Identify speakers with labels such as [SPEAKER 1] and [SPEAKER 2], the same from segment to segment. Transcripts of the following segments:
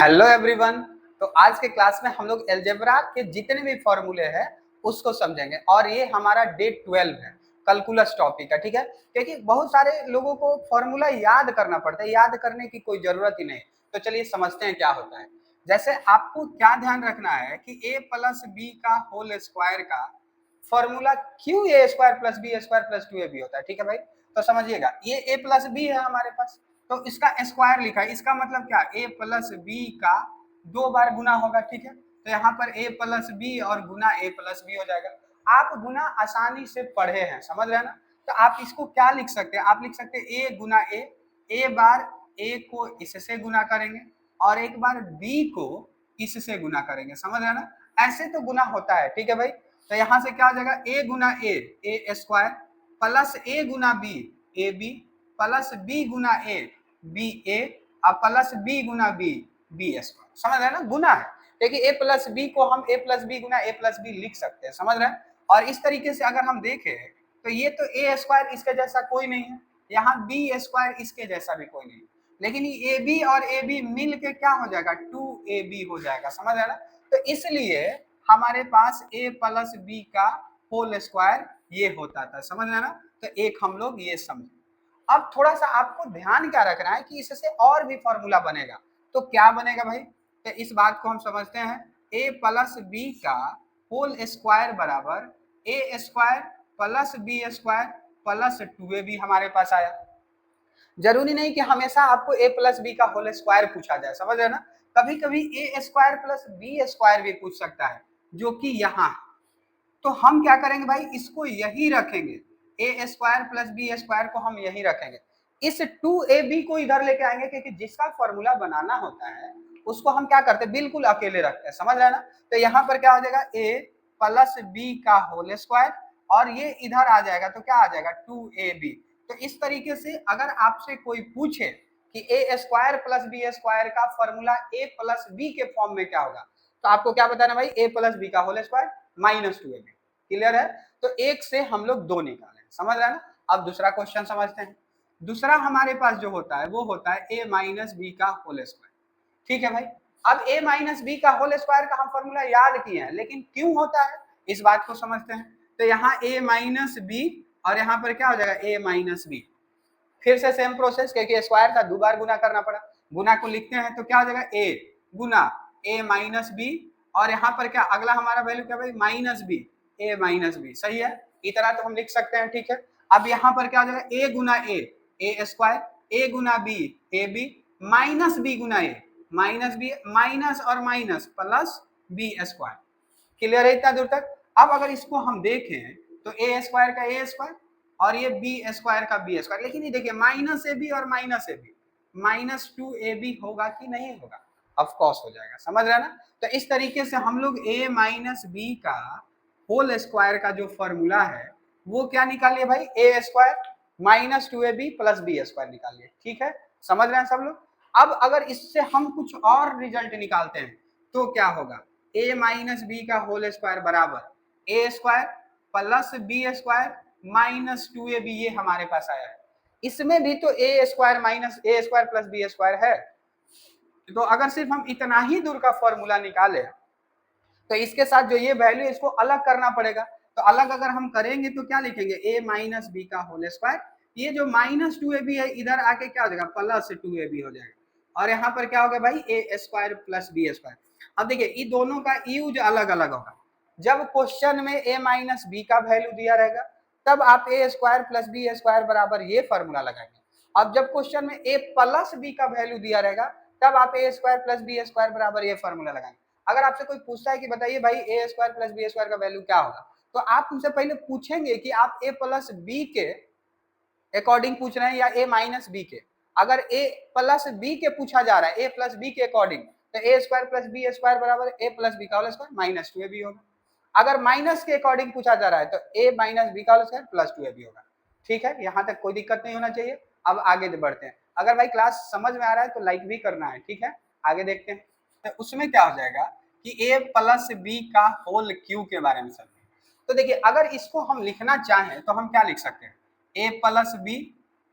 [SPEAKER 1] Hello everyone. तो आज के क्लास में हम लोग अलजेब्रा के जितने भी फॉर्मूले हैं उसको समझेंगे और ये हमारा डे 12 है, कैलकुलस टॉपिक है। ठीक है, क्योंकि बहुत सारे लोगों को फॉर्मूला याद करना पड़ता है, याद करने की कोई जरूरत ही नहीं। तो चलिए समझते हैं क्या होता है। जैसे आपको क्या ध्यान रखना है कि a प्लस बी का होल स्क्वायर का फॉर्मूला क्यों A square plus B square plus 2ab होता है। ठीक है भाई, तो समझिएगा ये a प्लस बी है हमारे पास, तो इसका स्क्वायर लिखा है, इसका मतलब क्या, a प्लस बी का 2 बार गुना होगा। ठीक है, तो यहाँ पर a प्लस बी और गुना a प्लस बी हो जाएगा। आप गुना आसानी से पढ़े हैं, समझ रहे हैं ना। तो आप इसको क्या लिख सकते हैं, आप लिख सकते हैं a गुना a बार a को इससे गुना करेंगे और एक बार b को इससे गुना करेंगे, समझ रहे हैं ना। ऐसे तो गुना होता है। ठीक है भाई, तो यहाँ से क्या हो जाएगा, a गुना a स्क्वायर प्लस a गुना b A B plus B गुना ए बी ए और प्लस बी गुना बी बी स्क्वायर। समझ रहे हैं ना, गुना है। देखिए ए प्लस बी को हम ए प्लस बी गुना ए प्लस बी लिख सकते हैं, समझ रहे हैं। और इस तरीके से अगर हम देखें तो ये तो ए स्क्वायर इसके जैसा कोई नहीं है, यहाँ बी स्क्वायर इसके जैसा भी कोई नहीं, लेकिन ये ए बी और ए बी मिल के क्या हो जाएगा, 2ab हो जाएगा, समझ रहे हैं ना। तो इसलिए हमारे पास a प्लस बी का होल स्क्वायर ये होता था, समझ रहे हैं ना। तो एक हम लोग ये समझे। अब थोड़ा सा आपको ध्यान क्या रखना है कि इससे और भी फॉर्मूला बनेगा। तो क्या बनेगा भाई, तो इस बात को हम समझते हैं। a प्लस बी का होल स्क्वायर बराबर a square plus B square plus 2ab हमारे पास आया। जरूरी नहीं कि हमेशा आपको a प्लस बी का होल स्क्वायर पूछा जाए, समझ रहे ना। कभी कभी a square plus B square भी पूछ सकता है, जो कि यहाँ। तो हम क्या करेंगे भाई, इसको यही रखेंगे, ए स्क्वायर प्लस बी स्क्वायर को हम यही रखेंगे। इस 2ab को इधर लेके आएंगे, क्योंकि जिसका फॉर्मूला बनाना होता है उसको हम क्या करते हैं, बिल्कुल अकेले रखते हैं, समझ रहे हैं ना। तो यहाँ पर क्या हो जाएगा, a प्लस बी का होल स्क्वायर और ये इधर आ जाएगा तो क्या आ जाएगा, 2ab। तो इस तरीके से अगर आपसे कोई पूछे कि A square plus B square का फॉर्मूला ए प्लस बी के फॉर्म में क्या होगा, तो आपको क्या बताना भाई, ए प्लस बी का whole square minus 2ab। Clear है, तो एक से हम लोग दो निकाले, समझ रहे हैं ना। अब दूसरा क्वेश्चन समझते हैं। दूसरा हमारे पास जो होता है वो होता है a माइनस बी का होल स्क्वायर। ठीक है भाई, अब a माइनस बी का होल स्क्वायर का हम फॉर्मूला याद किए हैं, लेकिन क्यों होता है इस बात को समझते हैं। तो यहाँ a माइनस बी और यहाँ पर क्या हो जाएगा, a माइनस बी। फिर से सेम प्रोसेस, क्योंकि स्क्वायर का 2 बार गुना करना पड़ा। गुना को लिखते हैं तो क्या हो जाएगा, a गुना a माइनस बी और यहाँ पर क्या अगला हमारा वैल्यू क्या भाई, minus B, a minus B. सही है, इतना तो हम लिख सकते हैं। ठीक है, अब यहाँ पर क्या हो जाएगा, a गुना a स्क्वायर, a गुना b A B minus B गुना a माइनस बी, माइनस और minus plus B square. Clear है इतना दूर तक। अब अगर इसको हम देखें तो a स्क्वायर का a स्क्वायर और ये बी स्क्वायर का बी स्क्वायर, लेकिन ये देखिए माइनस ए बी और minus A B, minus 2ab होगा कि नहीं होगा, ऑफ कोर्स हो जाएगा, समझ रहे हैं ना। तो इस तरीके से हम लोग a माइनस बी का होल स्क्वायर का जो फॉर्मूला है वो क्या निकालिए भाई, a square minus 2ab plus B square निकालिए। ठीक है, समझ रहे हैं सब लोग। अब अगर इससे हम कुछ और रिजल्ट निकालते हैं तो क्या होगा, a माइनस बी का होल स्क्वायर बराबर a square plus B square minus 2ab, ये हमारे पास आया है। इसमें भी तो a square minus a square plus B square है। तो अगर सिर्फ हम इतना ही दूर का फॉर्मूला निकाले तो इसके साथ जो ये वैल्यू इसको अलग करना पड़ेगा। तो अलग अगर हम करेंगे तो क्या लिखेंगे, a माइनस बी का होल स्क्वायर, ये जो माइनस 2ab है इधर आके क्या हो जाएगा, प्लस 2ab हो जाएगा। और यहाँ पर क्या होगा भाई, a square plus B square. अब देखिए इन दोनों का यूज अलग अलग होगा। जब क्वेश्चन में a माइनस बी का वैल्यू दिया रहेगा तब आप a square plus B square बराबर ये फॉर्मूला लगाएंगे। अब जब क्वेश्चन में a प्लस बी का वैल्यू दिया रहेगा तब आप a square plus B square बराबर ये फॉर्मूला लगाएंगे। अगर आपसे कोई पूछता है कि बताइए भाई a square plus B square का वैल्यू क्या होगा, तो आप उनसे पहले पूछेंगे कि आप a प्लस बी के अकॉर्डिंग पूछ रहे हैं या a माइनस बी के। अगर a प्लस बी के पूछा जा रहा है, a प्लस बी के अकॉर्डिंग, तो a square plus B square बराबर a प्लस बी का होल स्क्वायर माइनस 2ab होगा। अगर माइनस के अकॉर्डिंग पूछा जा रहा है तो a माइनस बी का होल स्क्वायर प्लस 2ab होगा। ठीक है, यहाँ तक कोई दिक्कत नहीं होना चाहिए। अब आगे बढ़ते हैं। अगर भाई क्लास समझ में आ रहा है तो लाइक भी करना है। ठीक है, आगे देखते हैं। तो उसमें क्या हो जाएगा कि a प्लस बी का होल क्यूब के बारे में समझें। तो देखिए अगर इसको हम लिखना चाहें तो हम क्या लिख सकते हैं, a plus B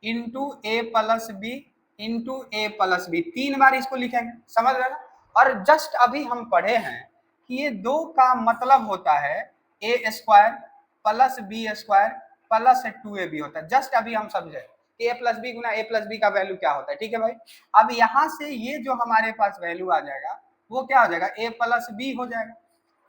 [SPEAKER 1] into A plus B into A plus B, 3 बार इसको लिखेंगे, समझ रहे ना। और जस्ट अभी हम पढ़े हैं कि ये 2 का मतलब होता है A square plus B square plus 2ab होता है। जस्ट अभी हम समझे ए प्लस बी गुना ए प्लस बी का वैल्यू क्या होता है, ठीक है भाई। अब यहाँ से ये जो हमारे पास वैल्यू आ जाएगा वो क्या हो जाएगा, ए प्लस बी हो जाएगा।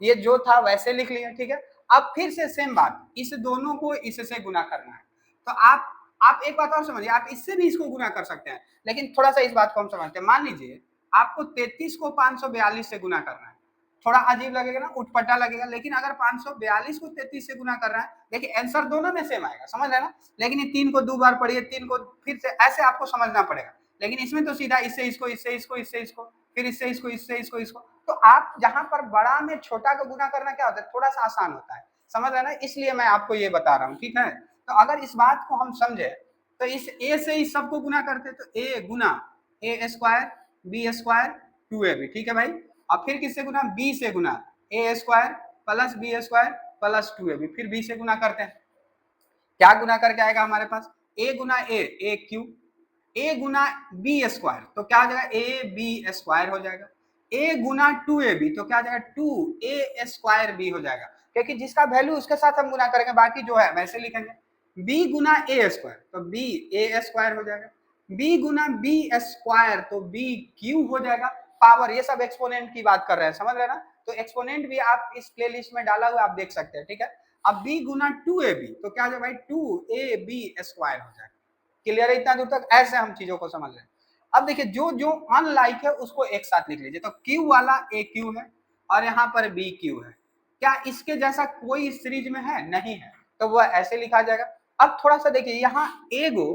[SPEAKER 1] ये जो था वैसे लिख लिया, ठीक है। अब फिर से सेम बात, इस दोनों को इससे गुना करना है। तो आप एक बात और समझिए, आप इससे भी इसको गुना कर सकते हैं, लेकिन थोड़ा सा इस बात को हम समझते हैं। मान लीजिए आपको 33 को 542 से गुना करना है, थोड़ा अजीब लगेगा ना, उटपटा लगेगा, लेकिन अगर 542 को 33 से गुना कर रहा है, देखिए आंसर दोनों में सेम आएगा, समझ रहे ना। लेकिन ये 3 को 2 बार पढ़िए, 3 को फिर से, ऐसे आपको समझना पड़ेगा। लेकिन इसमें तो सीधा इससे इसको, इससे इसको, इससे इसको, फिर इससे इसको, इससे इसको, इसको। तो आप जहां पर बड़ा में छोटा का गुना करना क्या होता है, थोड़ा सा आसान होता है, समझ रहे ना, इसलिए मैं आपको ये बता रहा हूँ, ठीक है। तो अगर इस बात को हम समझे तो इस ए से इस सबको गुना करते तो ए गुना A square B square 2ab, ठीक है भाई। अब फिर किससे गुना, बी से गुना A square plus B square plus 2ab, फिर बी से गुना करते हैं, क्या गुना करके आएगा हमारे पास, ए गुना A Q, A Guna B square तो क्या हो जाएगा, ए बी स्क्वायर हो जाएगा। ए गुना 2ab तो क्या हो जाएगा, 2a स्क्वायर बी हो जाएगा, क्योंकि जिसका वैल्यू उसके साथ हम गुना करेंगे, बाकी जो है वैसे लिखेंगे। b गुना ए स्क्वायर तो b ए स्क्वायर हो जाएगा, b गुना बी स्क्वायर तो b क्यू हो जाएगा। पावर, ये सब एक्सपोनेंट की बात कर रहे हैं, समझ रहे ना। तो एक्सपोनेंट भी आप इस प्लेलिस्ट में डाला हुआ आप देख सकते हैं, ठीक है। अब b गुना 2ab तो क्या हो जाएगा भाई, 2ab स्क्वायर हो जाएगा। क्लियर है इतना दूर तक, ऐसे हम चीजों को समझ रहे हैं। अब देखिए जो जो अनलाइक है उसको एक साथ लिख लीजिए। तो क्यू वाला ए क्यू है और यहाँ पर बी क्यू है, क्या इसके जैसा कोई सीरीज में है, नहीं है, तो वह ऐसे लिखा जाएगा। अब थोड़ा सा देखिए, यहाँ एगो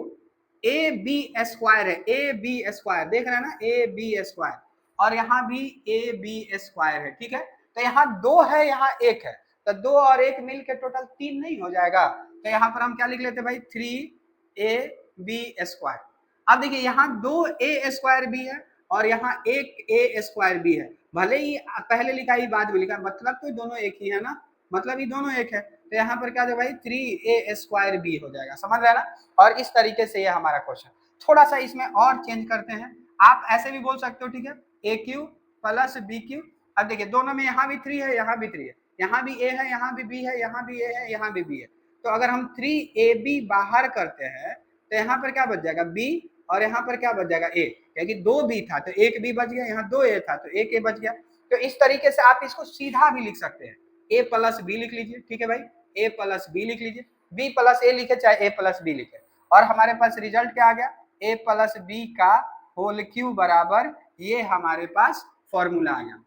[SPEAKER 1] ए बी स्क्वायर है, ए बी स्क्वायर देख रहे हैं ना, ए बी स्क्वायर, और यहाँ भी ए बी स्क्वायर है, ठीक है। तो यहाँ 2 है, यहाँ 1 है, तो 2 और 1 मिल के टोटल 3 नहीं हो जाएगा। तो यहाँ पर हम क्या लिख लेते भाई, 3ab स्क्वायर। अब देखिए यहाँ 2a स्क्वायर भी है और यहाँ 1a स्क्वायर भी है, भले ही पहले लिखा ही बाद में लिखा, मतलब तो दोनों एक ही है ना, मतलब ये दोनों एक है। तो यहाँ पर क्या भाई 3a स्क्वायर बी हो जाएगा, समझ रहे हैं ना। और इस तरीके से ये हमारा क्वेश्चन, थोड़ा सा इसमें और चेंज करते हैं, आप ऐसे भी बोल सकते हो, ठीक है, ए क्यू प्लस बी क्यू। अब देखिए दोनों में यहाँ भी 3 है, यहाँ भी 3 है, यहाँ भी a है, यहाँ भी b है, यहाँ भी a है, यहाँ भी b है। तो अगर हम 3ab बाहर करते हैं तो यहाँ पर क्या बच जाएगा, b, और यहाँ पर क्या बच जाएगा, a, क्योंकि 2b था तो 1b बच गया, यहाँ 2a था तो 1a बच गया। तो इस तरीके से आप इसको सीधा भी लिख सकते हैं, a प्लस बी लिख लीजिए, ठीक है भाई, a प्लस बी लिख लीजिए, b प्लस a लिखे चाहे a प्लस बी लिखे, और हमारे पास रिजल्ट क्या आ गया, a प्लस बी का होल क्यू बराबर, ये हमारे पास फॉर्मूला आ गया।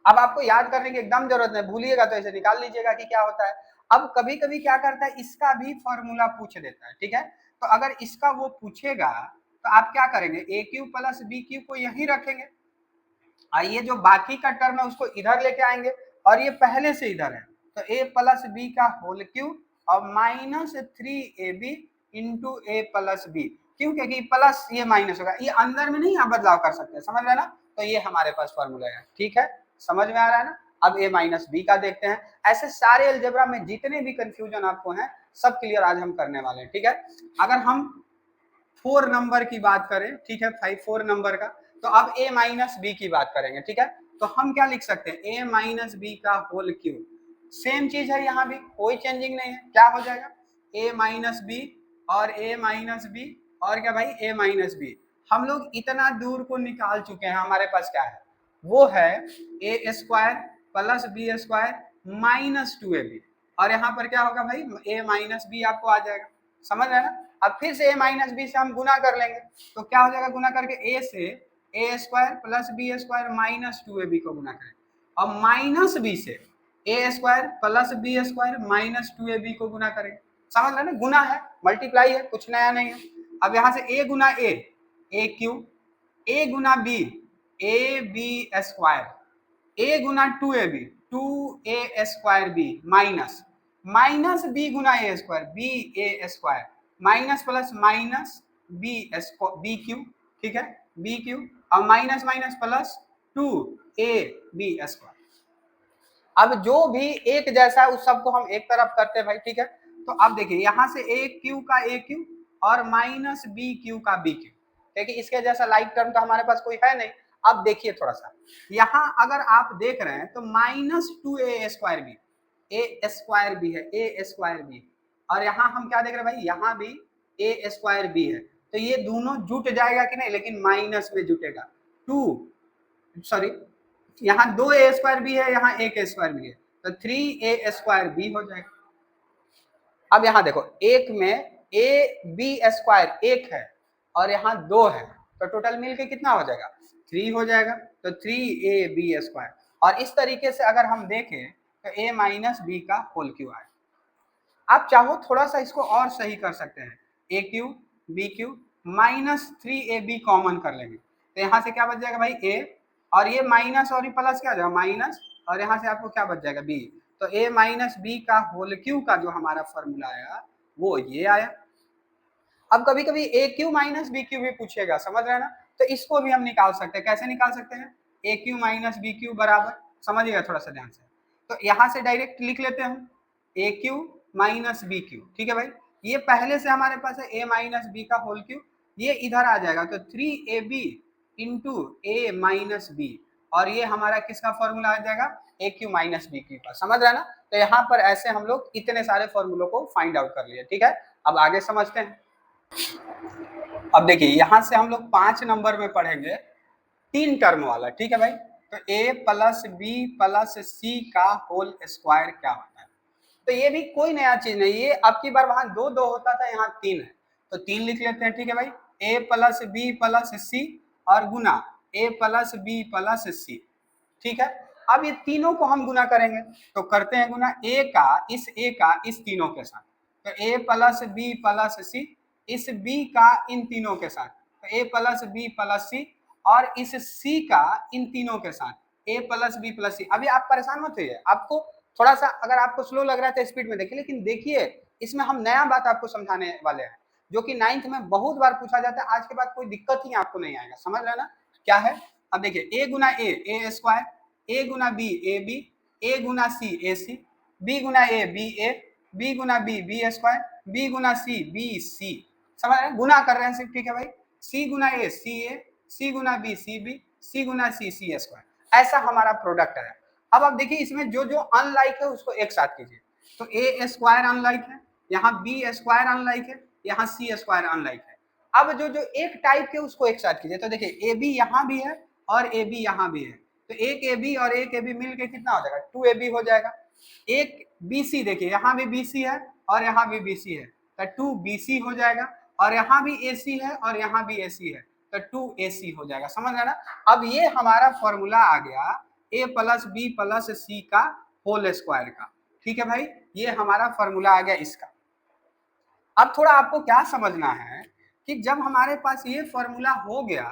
[SPEAKER 1] अब आपको याद करने की एकदम जरूरत नहीं, भूलिएगा तो ऐसे निकाल लीजिएगा कि क्या होता है। अब कभी कभी क्या करता है, इसका भी फॉर्मूला पूछ देता है, ठीक है। तो अगर इसका वो पूछेगा तो आप क्या करेंगे, ए क्यू प्लस बी क्यू को यहीं रखेंगे, ये जो बाकी का टर्म है उसको इधर लेके आएंगे, और ये पहले से इधर है, तो ए प्लस बी का होल क्यू और minus 3ab into A plus B, क्यों, क्योंकि प्लस ये माइनस होगा, ये अंदर में नहीं आप बदलाव कर सकते, समझ रहे ना। तो ये हमारे पास फॉर्मूला है, ठीक है, समझ में आ रहा है ना। अब a माइनस बी का देखते हैं, ऐसे सारे अलजेब्रा में जितने भी कंफ्यूजन आपको हैं सब क्लियर आज हम करने वाले हैं, ठीक है। अगर हम 4 नंबर की बात करें, ठीक है, 4 नंबर का, तो अब a माइनस बी की बात करेंगे, ठीक है। तो हम क्या लिख सकते हैं, a माइनस बी का होल क्यू, सेम चीज है, यहाँ भी कोई चेंजिंग नहीं है, क्या हो जाएगा, a माइनस बी और a माइनस बी, और क्या भाई a माइनस बी। हम लोग इतना दूर को निकाल चुके हैं, हमारे पास क्या है, वो है A square plus B square minus 2ab, और यहाँ पर क्या होगा भाई, a माइनस बी आपको आ जाएगा, समझ रहे हैं ना। अब फिर से a माइनस बी से हम गुना कर लेंगे, तो क्या हो जाएगा, गुना करके a से A square plus B square minus 2ab को गुना करें, और माइनस बी से A square plus B square minus 2ab को गुना करें, समझ रहे ना, गुना है, मल्टीप्लाई है, कुछ नया नहीं है। अब यहाँ से a गुना ए क्यू, a गुना B A B square, a गुना 2ab 2a square B, minus minus B गुना A square B A square, minus plus minus B cube, ठीक है, बी क्यू, और minus minus plus 2ab square. अब जो भी एक जैसा है उस सबको हम एक तरफ करते हैं भाई, ठीक है। तो अब देखिए यहाँ से ए क्यू का ए क्यू और माइनस बी क्यू का बी क्यू, क्योंकि इसके जैसा लाइक टर्म तो हमारे पास कोई है नहीं। अब देखिए थोड़ा सा, यहाँ अगर आप देख रहे हैं तो -2a² भी है, a² भी, और यहाँ हम क्या देख रहे हैं भाई, यहाँ भी a² भी है, तो ये दोनों जुट जाएगा कि नहीं, लेकिन माइनस में जुटेगा। सॉरी, यहाँ 2a² भी है, यहाँ 1a² भी है, तो 3a² हो जाएगा। अब यहाँ देखो, एक में ab² एक है और यहाँ 2 है, तो टोटल मिलके कितना हो जाएगा, 3 हो जाएगा, तो 3ab²। और इस तरीके से अगर हम देखें तो a माइनस बी का होल क्यूब आए। आप चाहो थोड़ा सा इसको और सही कर सकते हैं, a³ b³ -3ab कॉमन कर लेंगे, तो यहाँ से क्या बच जाएगा भाई, a, और ये माइनस और ये प्लस क्या जाएगा, माइनस, और यहाँ से आपको क्या बच जाएगा, b, तो a माइनस बी का होल क्यूब का जो हमारा फॉर्मूला आया वो ये आया। अब कभी कभी a³ माइनस b³ भी पूछेगा, समझ रहे हैं ना, तो इसको भी हम निकाल सकते हैं। कैसे निकाल सकते हैं, a³ माइनस b³ बराबर, समझिएगा थोड़ा सा ध्यान से, तो यहाँ से डायरेक्ट लिख लेते हैं हम a³ माइनस b³, ठीक है भाई, ये पहले से हमारे पास है a माइनस बी का होल क्यूब, ये इधर आ जाएगा, तो 3ab into a minus B, और ये हमारा किसका फॉर्मूला आ जाएगा, a³ माइनस b³ का, समझ रहे हैं ना। तो यहाँ पर ऐसे हम लोग इतने सारे फॉर्मूलों को फाइंड आउट कर लिए, ठीक है। अब आगे समझते हैं। अब देखिए, यहां से हम लोग 5 नंबर में पढ़ेंगे 3 टर्म वाला, ठीक है भाई, तो a plus B plus C का होल स्क्वायर क्या होता है। तो ये भी कोई नया चीज नहीं, ये आपकी बार वहां 2 होता था, यहाँ 3 है, तो 3 लिख लेते हैं, ठीक है भाई, a प्लस बी प्लस सी और गुना a प्लस बी प्लस सी, ठीक है। अब ये तीनों को हम गुना करेंगे, तो करते हैं गुना a का इस तीनों के साथ, तो a प्लस बी प्लस सी इस b का इन तीनों के साथ, तो a प्लस बी प्लस सी, और इस c का इन तीनों के साथ a प्लस बी प्लस सी। अभी आप परेशान मत होइए, आपको थोड़ा सा अगर आपको स्लो लग रहा है तो स्पीड में देखिए, लेकिन देखिए इसमें हम नया बात आपको समझाने वाले हैं, जो कि 9th में बहुत बार पूछा जाता है। आज के बाद कोई दिक्कत ही आपको नहीं आएगा, समझ रहे ना क्या है। अब देखिए, a गुना a² a गुना बी ए बी, ए गुना सी ए सी, बी गुना ए बी ए, बी गुना बी² बी गुना सी, समझ रहे हैं, गुना कर रहे हैं सिर्फ, ठीक है भाई, सी गुना ए, सी गुना बी सी, सी गुना सी², ऐसा हमारा प्रोडक्ट है। अब आप देखिए, इसमें जो जो अनलाइक है उसको एक साथ कीजिए, तो a² अनलाइक है, यहाँ b² अनलाइक है, यहाँ c² अनलाइक है। अब जो जो एक टाइप के उसको एक साथ कीजिए, तो देखिए ab यहाँ भी है और ab यहाँ भी है, तो एक ab और एक ab मिलके कितना हो जाएगा, 2ab हो जाएगा। एक bc देखिए, यहाँ भी bc है और यहाँ भी bc है, तो 2bc हो जाएगा, और यहाँ भी ac है और यहाँ भी ac है, तो 2ac हो जाएगा, समझ रहे ना। अब ये हमारा फॉर्मूला आ गया a plus B plus C का होल स्क्वायर का, ठीक है भाई, ये हमारा फॉर्मूला आ गया इसका। अब थोड़ा आपको क्या समझना है कि जब हमारे पास ये फॉर्मूला हो गया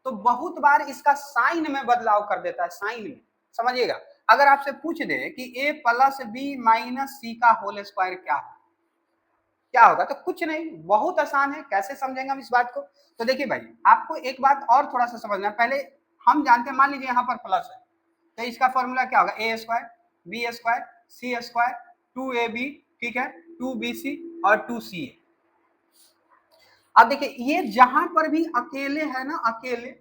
[SPEAKER 1] तो बहुत बार इसका साइन में बदलाव कर देता है, साइन में, समझिएगा। अगर आपसे पूछ दे कि a प्लस बी माइनस सी का होल स्क्वायर क्या होगा, तो कुछ नहीं, बहुत आसान है। कैसे समझेंगे हम इस बात को, तो देखिए भाई, आपको एक बात और थोड़ा सा समझना है। पहले हम जानते हैं, मान लीजिए यहाँ पर प्लस है, तो इसका फॉर्मूला क्या होगा, a² b² c², 2ab, ठीक है, 2bc और 2ca। अब देखिए, ये जहां पर भी अकेले है ना, अकेले,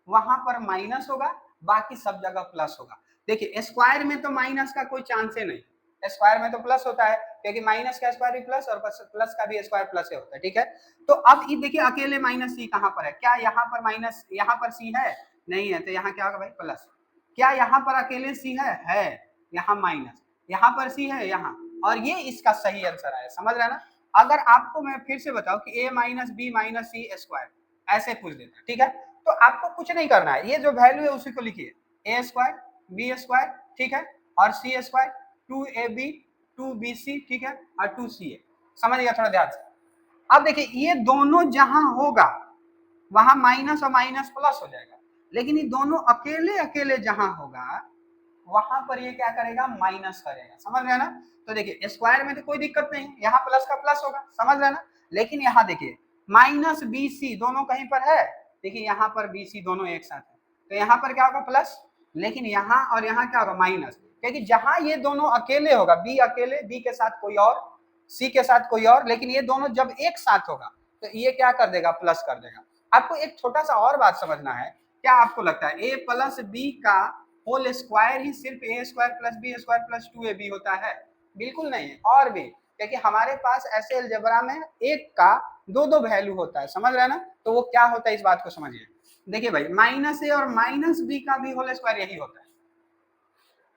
[SPEAKER 1] वहां पर माइनस होगा, बाकी सब जगह प्लस होगा। देखिए, स्क्वायर में तो माइनस का कोई चांस ही नहीं, स्क्वायर में तो प्लस होता है, क्योंकि माइनस का स्क्वायर भी प्लस और प्लस का भी स्क्वायर प्लस ही होता है, ठीक है। तो अब ये देखिए, अकेले माइनस सी कहां पर है, क्या यहाँ पर माइनस, यहाँ पर सी है, नहीं है, तो यहाँ क्या होगा भाई, प्लस। क्या यहाँ पर अकेले सी है, यहाँ माइनस, यहाँ पर सी है, यहाँ, और ये इसका सही आंसर है, समझ रहे हैं ना। अगर आपको मैं फिर से बताऊं कि a minus B minus C square ऐसे पूछ देता, ठीक है, तो आपको कुछ नहीं करना है, ये जो वैल्यू है उसी को लिखिए, a² b², ठीक है, और c², 2ab 2bc, ठीक है, और 2ca, समझिएगा थोड़ा ध्यान से। अब देखिए, ये दोनों जहां होगा वहां माइनस और माइनस प्लस हो जाएगा, लेकिन ये दोनों अकेले अकेले जहां होगा वहां पर ये क्या करेगा, माइनस करेगा, समझ रहे हैं ना। तो देखिए, स्क्वायर में तो कोई दिक्कत नहीं, यहाँ प्लस का प्लस होगा, समझ रहे हैं ना, लेकिन यहाँ देखिए माइनस bc दोनों कहीं पर है, देखिए यहाँ पर bc दोनों एक साथ है, तो यहाँ पर क्या होगा, प्लस, लेकिन यहाँ और यहाँ क्या होगा, माइनस, क्योंकि जहां ये दोनों अकेले होगा, b अकेले, b के साथ कोई और, c के साथ कोई और, लेकिन ये दोनों जब एक साथ होगा तो ये क्या कर देगा, प्लस कर देगा। आपको एक छोटा सा और बात समझना है क्या आपको लगता है ए प्लस बी का होल स्क्वायर ही सिर्फ A square plus B square plus 2ab होता है? बिल्कुल नहीं, और भी, क्योंकि हमारे पास ऐसे अलजेब्रा में एक का दो दो वैल्यू होता है, समझ रहे हैं ना? तो वो क्या होता है इस बात को समझिए। देखिए भाई, माइनस ए और माइनस बी का भी होल स्क्वायर यही होता है।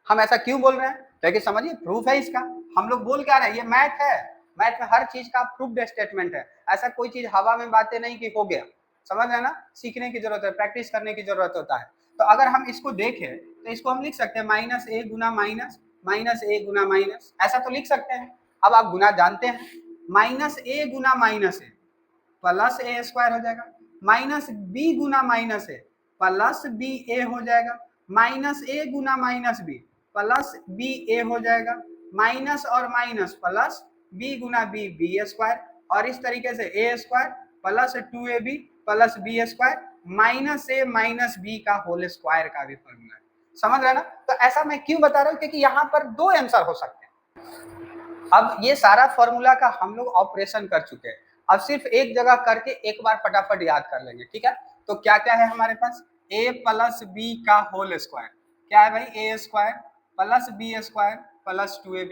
[SPEAKER 1] हम ऐसा क्यों बोल रहे हैं? क्योंकि समझिए प्रूफ है इसका। हम लोग बोल क्या रहे हैं, ये मैथ है, मैथ में हर चीज का प्रूफ्ड स्टेटमेंट है। ऐसा कोई चीज हवा में बातें नहीं कि हो गया, समझ रहे हैं ना? सीखने की जरूरत है, प्रैक्टिस करने की जरूरत होता है। तो अगर हम इसको देखें तो इसको हम लिख सकते हैं माइनस ए गुना माइनस, माइनस ए गुना माइनस, ऐसा तो लिख सकते हैं। अब आप गुना जानते हैं, माइनस ए गुना minus A plus A square हो जाएगा, माइनस बी गुना minus A plus B A हो जाएगा, माइनस ए गुना minus B plus B A हो जाएगा, माइनस और माइनस प्लस बी गुना बी बी स्क्वायर, और इस तरीके से A square plus 2ab plus B square minus A minus B का होल स्क्वायर का भी फॉर्मूला है। समझ रहे ना? तो ऐसा मैं क्यों बता रहा हूँ, क्योंकि यहाँ पर दो आंसर हो सकते हैं। अब ये सारा फॉर्मूला का हम लोग ऑपरेशन कर चुके हैं, अब सिर्फ एक जगह करके एक बार फटाफट याद कर लेंगे, ठीक है? तो क्या क्या है हमारे पास, a प्लस बी का होल स्क्वायर, क्या है भाई, A square plus B square plus 2ab।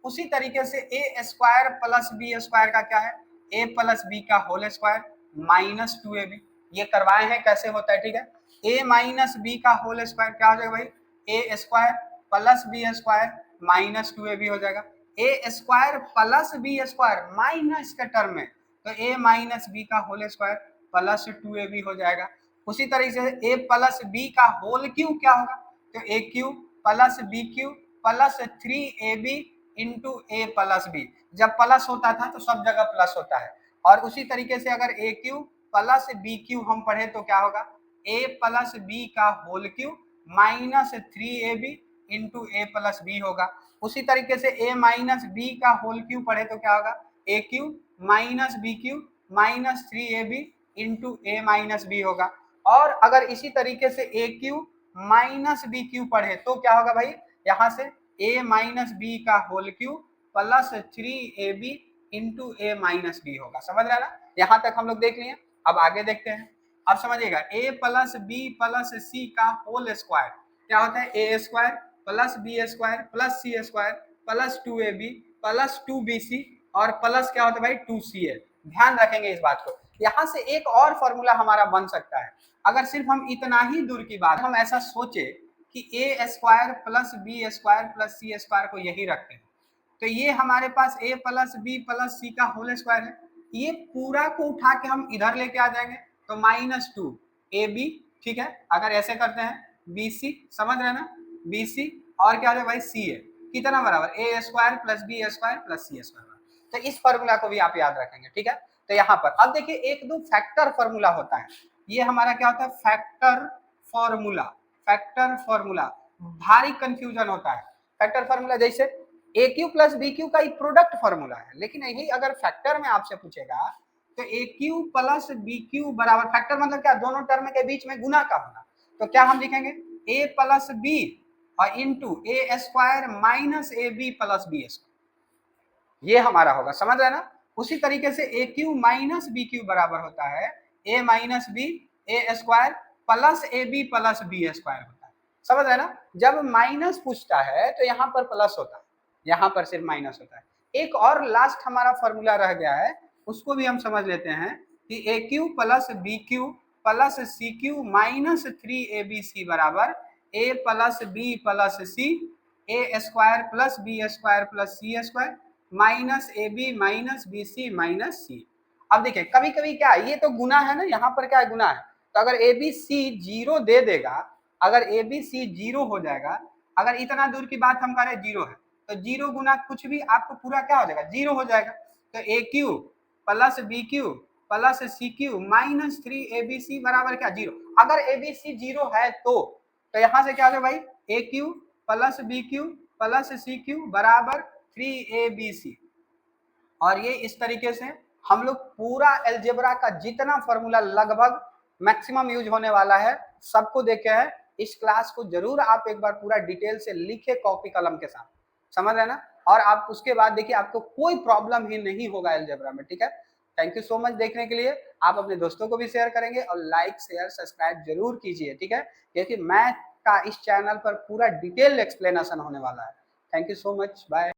[SPEAKER 1] उसी तरीके से A square plus B square का क्या है, a प्लस बी का होल स्क्वायर माइनस 2ab। ये करवाए हैं, कैसे होता है, ठीक है? a माइनस बी का होल स्क्वायर क्या हो जाएगा भाई, A square plus B square minus 2ab हो जाएगा। A square plus B square minus के टर्म में, तो a माइनस बी का होल स्क्वायर प्लस 2ab हो जाएगा। उसी तरीके से a प्लस बी का होल क्यूब क्या होगा, तो a cube plus B cube plus 3ab into A plus B. जब प्लस होता था तो सब जगह प्लस होता है। और उसी तरीके से अगर a cube plus B cube हम पढ़े तो क्या होगा, a प्लस बी का whole cube minus 3ab into A plus B होगा। उसी तरीके से a माइनस बी का होल क्यूब पढ़े तो क्या होगा, a cube minus B cube minus 3ab into A minus B होगा। और अगर इसी तरीके से a cube minus B cube पढ़े तो क्या होगा भाई, यहाँ से a माइनस बी का whole cube plus 3ab into A minus B होगा। समझ रहे ना? यहाँ तक हम लोग देख लिए। अब आगे देखते हैं। अब समझिएगा, a plus B plus C का होल स्क्वायर क्या होता है, A square plus B square plus C square plus 2ab plus 2bc और प्लस क्या होता है भाई 2ca। ध्यान रखेंगे इस बात को। यहाँ से एक और फॉर्मूला हमारा बन सकता है, अगर सिर्फ हम इतना ही दूर की बात हम ऐसा सोचे कि A square plus B square plus C square को यही रखते हैं, तो ये हमारे पास a plus B plus C का होल स्क्वायर है। ये पूरा को उठा के हम इधर लेके आ जाएंगे तो माइनस 2ab, ठीक है? अगर ऐसे करते हैं bc, समझ रहे हैं ना, bc और क्या है भाई ca, कितना बराबर a square plus B square plus C square. तो इस फॉर्मूला को भी आप याद रखेंगे, ठीक है? तो यहाँ पर अब देखिए, एक दो फैक्टर फॉर्मूला होता है, ये हमारा क्या होता है, फैक्टर फॉर्मूला। फैक्टर फॉर्मूला भारी कंफ्यूजन होता है। फैक्टर फॉर्मूला जैसे ए क्यू प्लस बी क्यू का एक प्रोडक्ट फॉर्मूला है, लेकिन यही अगर फैक्टर में आपसे पूछेगा तो A cube plus B cube बराबर, फैक्टर मतलब क्या, दोनों टर्म के बीच में गुना का होना। तो क्या हम लिखेंगे, ए प्लस बी और into A square minus A B plus B square, ये हमारा होगा। समझ रहे ना? उसी तरीके से A cube minus B cube बराबर होता है A minus B A square plus A B plus B square होता है। समझ रहे ना? जब माइनस पूछता है तो यहाँ पर प्लस होता है, यहाँ पर सिर्फ माइनस होता है। एक और लास्ट हमारा फॉर्मूला रह गया है, उसको भी हम समझ लेते हैं कि A cube plus B cube plus C cube minus 3abc बराबर A plus B plus C A square plus B square plus C square minus A B minus B C minus C. अब देखिए, कभी कभी क्या है, ये तो गुना है ना, यहाँ पर क्या है, गुना है। तो अगर ए बी सी जीरो दे देगा, अगर ए बी सी जीरो हो जाएगा, अगर इतना दूर की बात हम करें जीरो है, तो जीरो गुना कुछ भी आपको पूरा क्या हो जाएगा, जीरो हो जाएगा। तो A cube plus B cube plus C cube minus 3abc बराबर क्या, जीरो। अगर ए बी सी जीरो है तो यहाँ से क्या हो जाएगा भाई, A cube plus B cube plus C cube बराबर 3abc। और ये इस तरीके से हम लोग पूरा अलजेब्रा का जितना फॉर्मूला लगभग मैक्सिमम यूज होने वाला है सबको देखे हैं। इस क्लास को जरूर आप एक बार पूरा डिटेल से लिखे कॉपी कलम के साथ, समझ रहे ना? और आप उसके बाद देखिए, आपको कोई प्रॉब्लम ही नहीं होगा अलजेब्रा में, ठीक है? थैंक यू सो मच देखने के लिए। आप अपने दोस्तों को भी शेयर करेंगे और लाइक शेयर सब्सक्राइब जरूर कीजिए, ठीक है, क्योंकि मैथ का इस चैनल पर पूरा डिटेल एक्सप्लेनेशन होने वाला है। Thank you so much, bye.